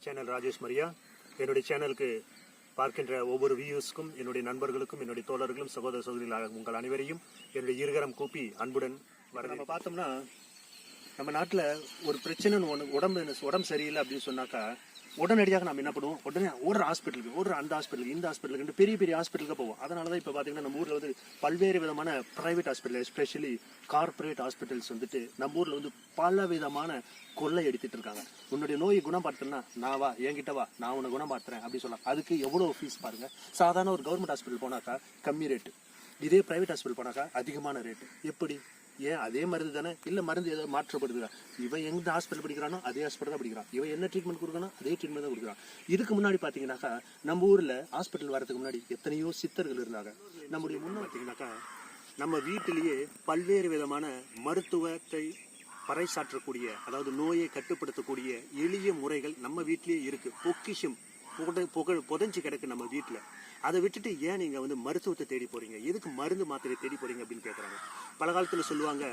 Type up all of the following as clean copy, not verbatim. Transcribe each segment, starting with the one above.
Channel Rajesh Maria. என்னுடைய சேனலுக்கு பார்க்கின்ற ஒவ்வொரு வியூஸ்க்கும், என்னுடைய நண்பர்களுக்கும், என்னுடைய தோழர்களும், சகோதர சகோதரிகளாக உங்கள் அனைவரையும் என்னுடைய இருகரம் கூப்பி அன்புடன் வர. நம்ம பார்த்தோம்னா, நம்ம நாட்டில் ஒரு பிரச்சனைன்னு உடம்பு சரியில்லை அப்படின்னு சொன்னாக்கா உடனடியாக நம்ம என்ன பண்ணுவோம், உடனே ஓடுற ஹாஸ்பிட்டலுக்கு, அந்த ஹாஸ்பிட்டலுக்கு, இந்த ஹாஸ்பிட்டலுக்கு, பெரிய பெரிய ஹாஸ்பிட்டலுக்கு போவோம். அதனால தான் இப்போ பார்த்தீங்கன்னா நம்ம ஊரில் வந்து பல்வேறு விதமான private hospital, especially corporate hospitals வந்துட்டு நம்ம ஊரில் வந்து பல விதமான கொள்ளை எடுத்துட்டு இருக்காங்க. உன்னுடைய நோயை குணப்படுத்தணும்னா நான் வா, என்கிட்ட வா, நான் உன்னை குணப்படுத்துறேன் அப்படின்னு சொல்லலாம். அதுக்கு எவ்வளோ ஃபீஸ் பாருங்க. சாதாரண ஒரு கவர்மெண்ட் ஹாஸ்பிட்டல் போனாக்கா கம்மி ரேட்டு, இதே பிரைவேட் ஹாஸ்பிட்டல் போனாக்கா அதிகமான ரேட்டு. எப்படி? ஏன் அதே மருந்து தானே, இல்லை மருந்து ஏதோ மாற்றப்படுதுதா? இவன் எந்த ஹாஸ்பிட்டல் படிக்கிறானோ அதே ஹாஸ்பிட்டல் தான் படிக்கிறான். இவன் என்ன ட்ரீட்மெண்ட் கொடுக்கணும் அதே ட்ரீட்மெண்ட் தான் கொடுக்குறான். இதுக்கு முன்னாடி பார்த்தீங்கன்னாக்கா நம்ம ஊரில் ஹாஸ்பிட்டல் வரதுக்கு முன்னாடி எத்தனையோ சித்தர்கள் இருந்தாங்க. நம்முடைய முன்னே பார்த்தீங்கன்னாக்கா நம்ம வீட்டிலேயே பல்வேறு விதமான மருத்துவத்தை பறைசாற்றக்கூடிய, அதாவது நோயை கட்டுப்படுத்தக்கூடிய எளிய முறைகள் நம்ம வீட்டிலேயே இருக்கு. பொக்கிஷம் புதஞ்சு கிடக்கு நம்ம வீட்டில். அதை விட்டுட்டு ஏன் நீங்க வந்து மருத்துவத்தை தேடி போறீங்க, எதுக்கு மருந்து மாத்திரை தேடி போறீங்க அப்படின்னு கேட்குறாங்க. பல காலத்தில் சொல்லுவாங்க,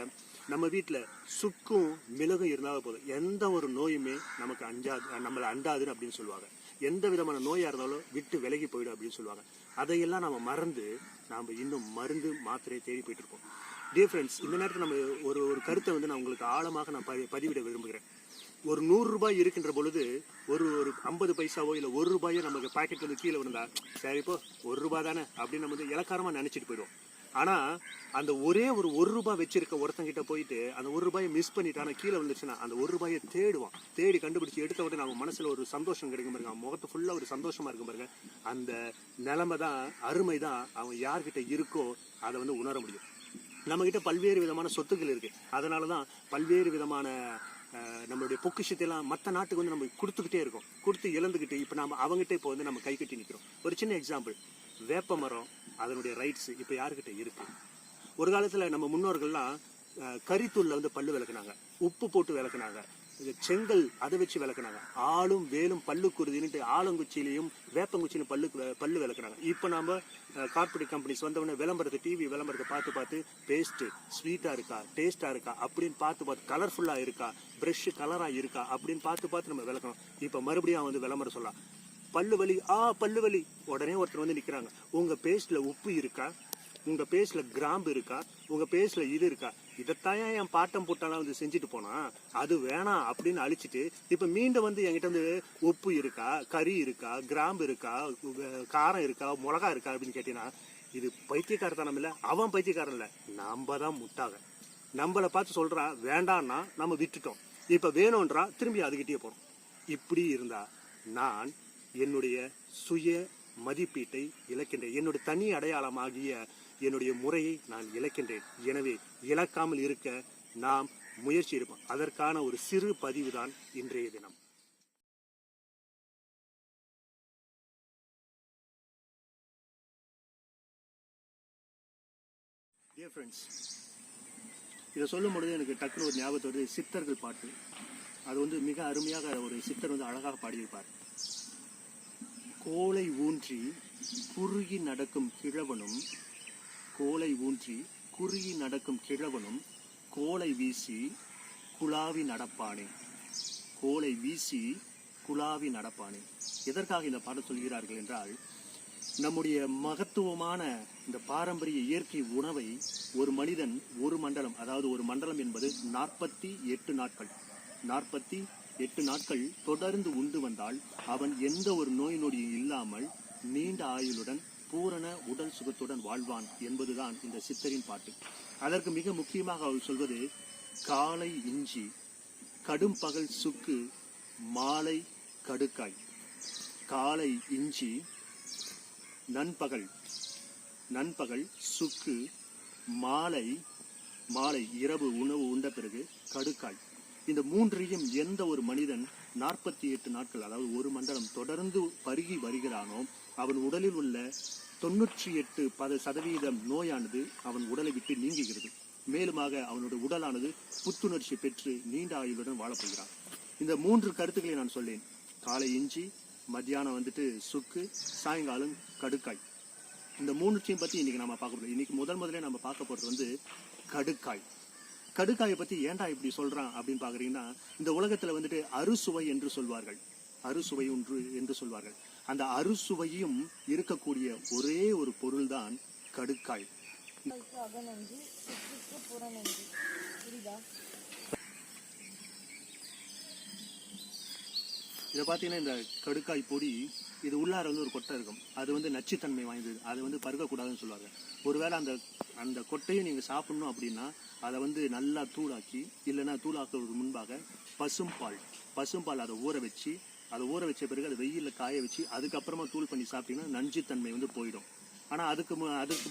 நம்ம வீட்டில் சுக்கும் மிளகும் இருந்தாலும் போதும், எந்த ஒரு நோயுமே நம்மளை அண்டாதுன்னு அப்படின்னு சொல்லுவாங்க. எந்த விதமான நோயாக இருந்தாலும் விட்டு விலகி போயிடும் அப்படின்னு சொல்லுவாங்க. அதையெல்லாம் நம்ம மறந்து நாம் இன்னும் மருந்து மாத்திரையை தேடி போயிட்டு இருக்கோம். டியர் ஃப்ரெண்ட்ஸ், இந்த நேரத்தில் நம்ம ஒரு கருத்தை வந்து நான் உங்களுக்கு ஆழமாக நான் பதிவிட விரும்புகிறேன். ஒரு 100 ரூபாய் இருக்கின்ற பொழுது ஒரு 50 பைசாவோ இல்லை 1 ரூபாயோ நமக்கு பாக்கெட்ல வந்து கீழே விழுந்தா, சரி இப்போ 1 ரூபாய் தானே அப்படின்னு நம்ம வந்து இலக்காரமா நினைச்சிட்டு போயிடுவோம். ஆனா அந்த ஒரே ஒரு 1 ரூபாய் வச்சிருக்க ஒருத்தங்கிட்ட போயிட்டு அந்த 1 ரூபாயை மிஸ் பண்ணிட்டானா கீழே வந்துருச்சுன்னா அந்த 1 ரூபாயை தேடுவான். தேடி கண்டுபிடிச்சு எடுத்த உடனே நம்ம மனசுல ஒரு சந்தோஷம் கிடைக்கும் பாருங்க, முகத்து ஃபுல்லா ஒரு சந்தோஷமா இருக்கும் பாருங்க. அந்த நிலைமை தான், அருமை தான் அவன் யார்கிட்ட இருக்கோ அதை வந்து உணர முடியும். நம்ம கிட்ட பல்வேறு விதமான சொத்துக்கள் இருக்கு. அதனாலதான் பல்வேறு விதமான நம்மளுடைய பொக்கிஷத்தையெல்லாம் மற்ற நாட்டுக்கு வந்து நம்ம கொடுத்துக்கிட்டே இருக்கோம், கொடுத்து இழந்துக்கிட்டு இப்போ நம்ம அவங்ககிட்ட இப்போ வந்து நம்ம கை கட்டி நிற்கிறோம். ஒரு சின்ன எக்ஸாம்பிள், வேப்ப மரம், அதனுடைய ரைட்ஸ் இப்போ யாருக்கிட்ட இருக்கு? ஒரு காலத்தில் நம்ம முன்னோர்கள்லாம் கரித்தூள்ல வந்து பல்லு விளக்குனாங்க, உப்பு போட்டு விளக்குனாங்க, செங்கல் அதை வச்சு விளக்குனாங்க. ஆளும் வேலும் பல்லு குருதின்ட்டு ஆலங்குச்சியிலையும் வேப்பங்குச்சியிலும் பல்லு விளக்குனாங்க. இப்போ நாம கார்பரேட் கம்பெனிஸ் வந்தவொடனே விளம்பரத்தை, டிவி விளம்பரத்தை பார்த்து பேஸ்ட் ஸ்வீட்டா இருக்கா, டேஸ்டா இருக்கா அப்படின்னு பார்த்து கலர்ஃபுல்லா இருக்கா, பிரஷ் கலரா இருக்கா அப்படின்னு பார்த்து நம்ம விளக்கணும். இப்போ மறுபடியும் வந்து விளம்பரம் சொல்லலாம், பல்லு வலி, பல்லு வலி. உடனே ஒருத்தர் வந்து நிக்கிறாங்க, உங்க பேஸ்ட்ல உப்பு இருக்கா, உங்க பேஸ்ட்ல கிராம்பு இருக்கா, உங்க பேஸ்ட்ல இது இருக்கா? இதைத்தான் என் பாட்டம் போட்டாலாம் வந்து செஞ்சுட்டு போனா, அது வேணாம் அப்படின்னு அழிச்சிட்டு இப்ப மீண்டும் வந்து என்கிட்ட வந்து உப்பு இருக்கா, கறி இருக்கா, கிராம்பு இருக்கா, காரம் இருக்கா, மிளகா இருக்கா அப்படின்னு கேட்டீங்கன்னா, இது பைத்தியக்காரத்தனம் இல்ல, அவன் பைத்தியக்காரன் இல்ல, நம்ம தான் முட்டாக. நம்மளை பார்த்து சொல்றா வேண்டான்னா நம்ம விட்டுட்டோம், இப்ப வேணும்ன்றா திரும்பி அதுகிட்டே போறோம். இப்படி இருந்தா நான் என்னுடைய சுய மதிப்பீட்டை இழக்கின்றேன், என்னுடைய தனி அடையாளமாகிய என்னுடைய முறையை நான் இழக்கின்றேன். எனவே இழக்காமல் இருக்க நாம் முயற்சி எடுப்போம். அதற்கான ஒரு சிறு பதிவு தான் இன்றைய தினம். டியர் ஃப்ரெண்ட்ஸ், இதை சொல்லும் பொழுது எனக்கு டக்குனு ஒரு ஞாபகத்தை வருது, சித்தர்கள் பாட்டு. அது வந்து மிக அருமையாக ஒரு சித்தர் வந்து அழகாக பாடியிருப்பார். கோலை ஊன்றி குறுகி நடக்கும் கிழவனும், கோலை ஊன்றி குறுகி நடக்கும் கிழவனும் கோலை வீசி குலாவி நடப்பானே, கோலை வீசி குலாவி நடப்பானே. எதற்காக இந்த பாடம் சொல்கிறார்கள் என்றால், நம்முடைய மகத்துவமான இந்த பாரம்பரிய இயற்கை உணவை ஒரு மனிதன் ஒரு மண்டலம், அதாவது ஒரு மண்டலம் என்பது 48 நாட்கள், 48 நாட்கள் தொடர்ந்து உண்டு வந்தால் அவன் எந்த ஒரு நோய் நொடியும் இல்லாமல் நீண்ட ஆயுளுடன் பூரண உடல் சுகத்துடன் வாழ்வான் என்பதுதான் இந்த சித்தரின் பாட்டு. அதற்கு மிக முக்கியமாக அவர் சொல்வது, காலை இஞ்சி, கடும் பகல் சுக்கு, மாலை கடுக்காய். காலை இஞ்சி, நண்பகல் சுக்கு, மாலை இரவு உணவு உண்ட பிறகு கடுக்காய். இந்த மூன்றையும் எந்த ஒரு மனிதன் 48 நாட்கள், அதாவது ஒரு மண்டலம் தொடர்ந்து பருகி வருகிறானோ அவன் உடலில் உள்ள 98% நோயானது அவன் உடலை விட்டு நீங்குகிறது. மேலுமாக அவனுடைய உடலானது புத்துணர்ச்சி பெற்று நீண்ட ஆயுளுடன் வாழப்போகிறான். இந்த 3 கருத்துக்களை நான் சொல்லேன். காலை இஞ்சி, மத்தியானம் வந்துட்டு சுக்கு, சாயங்காலம் கடுக்காய். இந்த 3 பத்தி இன்னைக்கு நம்ம பார்க்க போறோம். இன்னைக்கு முதல்ல நம்ம பார்க்க போறது வந்து கடுக்காய். கடுக்காயை பத்தி ஏன்டா இப்படி சொல்றான் அப்படின்னு பாக்குறீங்கன்னா, இந்த உலகத்துல வந்துட்டு அறுசுவை என்று சொல்வார்கள். அறுசுவை ஒன்று என்று சொல்வார்கள். அந்த அறுசுவையும் இருக்கக்கூடிய ஒரே ஒரு பொருள்தான் கடுக்காய். இதை பார்த்தீங்கன்னா இந்த கடுக்காய் பொடி இது உள்ளார வந்து ஒரு கொட்டை இருக்கும். அது வந்து நச்சுத்தன்மை வாய்ந்தது. அதை வந்து பருகக்கூடாதுன்னு சொல்லுவாங்க. ஒருவேளை அந்த கொட்டையை நீங்கள் சாப்பிடணும் அப்படின்னா அதை வந்து நல்லா தூளாக்கி, இல்லைன்னா தூளாக்குறதுக்கு முன்பாக பசும்பால் அதை ஊற வச்ச பிறகு அதை வெயிலில் காய வச்சு அதுக்கப்புறமா தூள் பண்ணி சாப்பிட்டீங்கன்னா நஞ்சுத்தன்மை வந்து போயிடும். ஆனால் அதுக்கு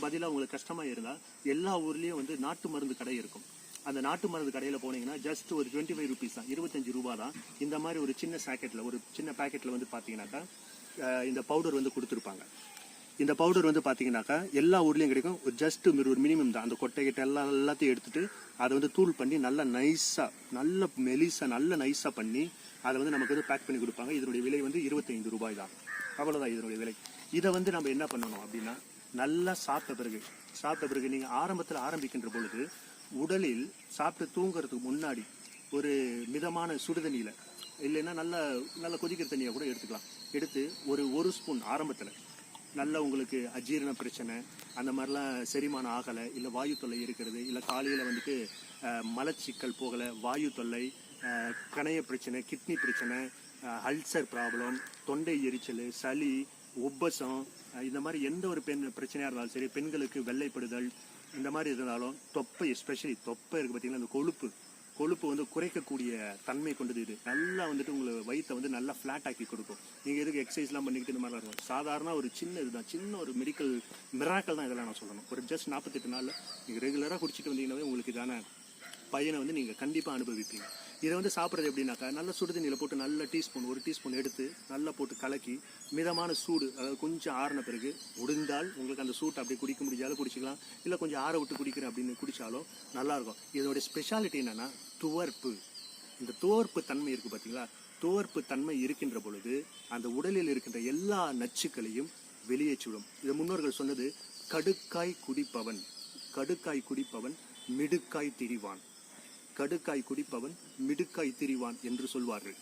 பதிலாக உங்களுக்கு கஷ்டமாக இருந்தால் எல்லா ஊர்லேயும் வந்து நாட்டு மருந்து கடை இருக்கும். அந்த நாட்டு மருந்து கடையில் போனீங்கன்னா ஜஸ்ட் ஒரு 25 ருபீஸ் தான், 25 ரூபா தான். இந்த மாதிரி ஒரு சின்ன பேக்கெட்டில் வந்து பார்த்தீங்கன்னாக்கா இந்த பவுடர் வந்து கொடுத்துருப்பாங்க. இந்த பவுடர் வந்து பார்த்தீங்கன்னாக்கா எல்லா ஊர்லேயும் கிடைக்கும். ஜஸ்ட் ஒரு மினிமம் தான். அந்த கொட்டைக்கிட்ட எல்லாத்தையும் எடுத்துட்டு அதை வந்து தூள் பண்ணி நல்லா நைஸாக நல்ல நைஸாக பண்ணி அதை வந்து நமக்கு வந்து பேக் பண்ணி கொடுப்பாங்க. இதனுடைய விலை வந்து 25 ரூபாய் தான். அவ்வளோதான் இதனுடைய விலை. இதை வந்து நம்ம என்ன பண்ணணும் அப்படின்னா, நல்லா சாப்பிட்ட பிறகு நீங்கள் ஆரம்பத்தில் ஆரம்பிக்கின்ற பொழுது உடலில் சாப்பிட்டு தூங்குறதுக்கு முன்னாடி ஒரு மிதமான சுடுதண்ணியில், இல்லைன்னா நல்ல கொதிக்கிற தண்ணியாக கூட எடுத்துக்கலாம். எடுத்து ஒரு ஸ்பூன் ஆரம்பத்தில் நல்லா உங்களுக்கு அஜீரண பிரச்சனை அந்த மாதிரிலாம் செரிமானம் ஆகலை, இல்லை வாயு தொல்லை இருக்கிறது, இல்லை காலையில் வந்துட்டு மலச்சிக்கல் போகலை, வாயு தொல்லை, கணைய பிரச்சனை, கிட்னி பிரச்சனை, அல்சர் ப்ராப்ளம், தொண்டை எரிச்சல், சளி, உப்பசம், இந்த மாதிரி எந்த ஒரு பிரச்சனையாக இருந்தாலும் சரி, பெண்களுக்கு வெள்ளைப்படுதல் இந்த மாதிரி இருந்தாலும், தொப்பை எஸ்பெஷலி தொப்பை இருக்குது பார்த்தீங்கன்னா, அந்த கொழுப்பு வந்து குறைக்கக்கூடிய தன்மை கொண்டது. இது நல்லா வந்துட்டு உங்களுக்கு வயிற்றை வந்து நல்லா ஃப்ளாட் ஆக்கி கொடுக்கும். நீங்கள் எதுக்கு எக்ஸசைஸ்லாம் பண்ணிக்கிட்டு இந்த மாதிரிலாம் இருக்கும். சாதாரண ஒரு சின்ன ஒரு மெடிக்கல் மிராக்கல் தான் இதெல்லாம் நான் சொல்லணும். ஒரு ஜஸ்ட் 48 நாளில் நீங்கள் ரெகுலராக குடிச்சிட்டு வந்தீங்கன்னாவே உங்களுக்கு இதான பயனை வந்து நீங்கள் கண்டிப்பாக அனுபவிப்பீங்க. இதை வந்து சாப்பிட்றது எப்படின்னாக்கா, நல்ல சுடுதண்ணியில் போட்டு நல்ல ஒரு டீஸ்பூன் எடுத்து நல்லா போட்டு கலக்கி மிதமான சூடு, அதாவது கொஞ்சம் ஆறின பிறகு முடிந்தால் உங்களுக்கு அந்த சூட்டை அப்படி குடிக்க முடிஞ்சாலும் குடிச்சிக்கலாம், இல்லை கொஞ்சம் ஆற விட்டு குடிக்கிறேன் அப்படின்னு குடித்தாலும் நல்லாயிருக்கும். இதோடைய ஸ்பெஷாலிட்டி என்னென்னா துவர்ப்பு. இந்த துவர்ப்பு தன்மை இருக்குது பார்த்தீங்களா, துவர்ப்பு தன்மை இருக்கின்ற பொழுது அந்த உடலில் இருக்கின்ற எல்லா நச்சுக்களையும் வெளியேற்றிவிடும். இதை முன்னோர்கள் சொன்னது, கடுக்காய் குடிப்பவன் மிடுக்காய் திரிவான், கடுக்காய் குடிப்பவன் மிடுக்காய் திரிவான் என்று சொல்வார்கள்.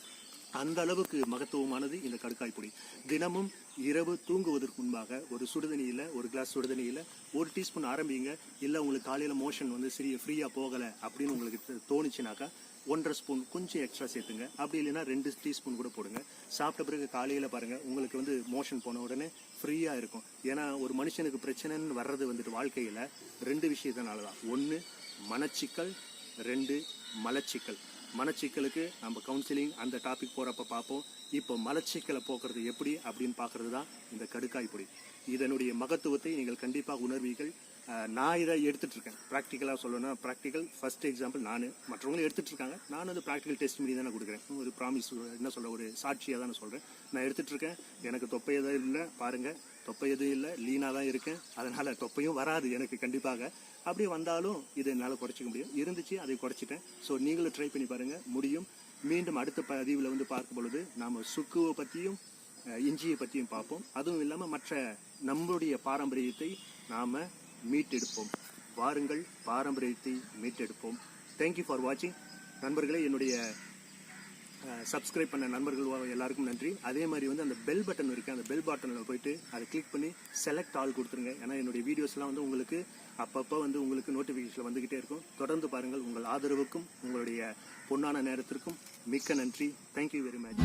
அந்த அளவுக்கு மகத்துவமானது இந்த கடுக்காய் பொடி. தினமும் இரவு தூங்குவதற்கு முன்பாக ஒரு கிளாஸ் சுடுதண்ணியில் 1 டீஸ்பூன் ஆரம்பிங்க. இல்லை உங்களுக்கு காலையில் மோஷன் வந்து ஃப்ரீயாக போகலை அப்படின்னு உங்களுக்கு தோணுச்சுனாக்கா 1.5 ஸ்பூன் கொஞ்சம் எக்ஸ்ட்ரா சேர்த்துங்க. அப்படி இல்லைன்னா 2 டீஸ்பூன் கூட போடுங்க. சாப்பிட்ட பிறகு காலையில் பாருங்கள், உங்களுக்கு வந்து மோஷன் போன உடனே ஃப்ரீயாக இருக்கும். ஏன்னா ஒரு மனுஷனுக்கு பிரச்சனைன்னு வர்றது வந்துட்டு வாழ்க்கையில் 2 விஷயத்தினால தான். 1 மனச்சிக்கல், 2 மலச்சிக்கல். மனச்சிக்கலுக்கு நம்ம கவுன்சிலிங் அந்த டாபிக் போகிறப்ப பார்ப்போம். இப்போ மலச்சிக்கலை போக்குறது எப்படி அப்படின்னு பார்க்குறது தான் இந்த கடுக்காய் பொடி. இதனுடைய மகத்துவத்தை நீங்கள் கண்டிப்பாக உணர்வீர்கள். நான் இதை எடுத்துகிட்ருக்கேன். ப்ராக்டிக்கலாக சொல்லணும்னா, ப்ராக்டிக்கல் ஃபர்ஸ்ட் எக்ஸாம்பிள் மற்றவங்களும் எடுத்துகிட்ருக்காங்க. நான் வந்து ப்ராக்டிக்கல் டெஸ்ட் பண்ணி தான் கொடுக்குறேன். ஒரு ப்ராமிஸ், ஒரு சாட்சியாக தான் நான் சொல்கிறேன். நான் எடுத்துகிட்ருக்கேன். எனக்கு தொப்பை எதுவும் இல்லை, பாருங்கள், தொப்பை எதுவும் இல்லை, லீனாக தான் இருக்கேன். அதனால் தொப்பையும் வராது எனக்கு கண்டிப்பாக. அப்படியே வந்தாலும் இதை என்னால் குறைச்சிக்க முடியும். இருந்துச்சு, அதை குறைச்சிட்டேன். ஸோ நீங்களும் ட்ரை பண்ணி பாருங்கள், முடியும். மீண்டும் அடுத்த பதிவில் வந்து பார்க்கும் பொழுது நாம் சுக்குவை பற்றியும் இஞ்சியை பற்றியும் பார்ப்போம். அதுவும் இல்லாமல் மற்ற நம்மளுடைய பாரம்பரியத்தை நாம் மீட்டெடுப்போம். வாருங்கள், பாரம்பரியத்தை மீட்டெடுப்போம். தேங்க்யூ ஃபார் வாட்சிங். நண்பர்களே, என்னுடைய சப்ஸ்கிரைப் பண்ண நண்பர்கள் எல்லாருக்கும் நன்றி. அதே மாதிரி வந்து அந்த பெல் பட்டன் இருக்குது, அந்த பெல் பட்டனில் போயிட்டு அதை கிளிக் பண்ணி செலக்ட் ஆல் கொடுத்துருங்க. ஏன்னா என்னுடைய வீடியோஸ்லாம் வந்து உங்களுக்கு அப்பப்போ வந்து உங்களுக்கு நோட்டிஃபிகேஷன் வந்துக்கிட்டே இருக்கும். தொடர்ந்து பாருங்கள். உங்கள் ஆதரவுக்கும் உங்களுடைய பொன்னான நேரத்திற்கும் மிக்க நன்றி. Thank you very much.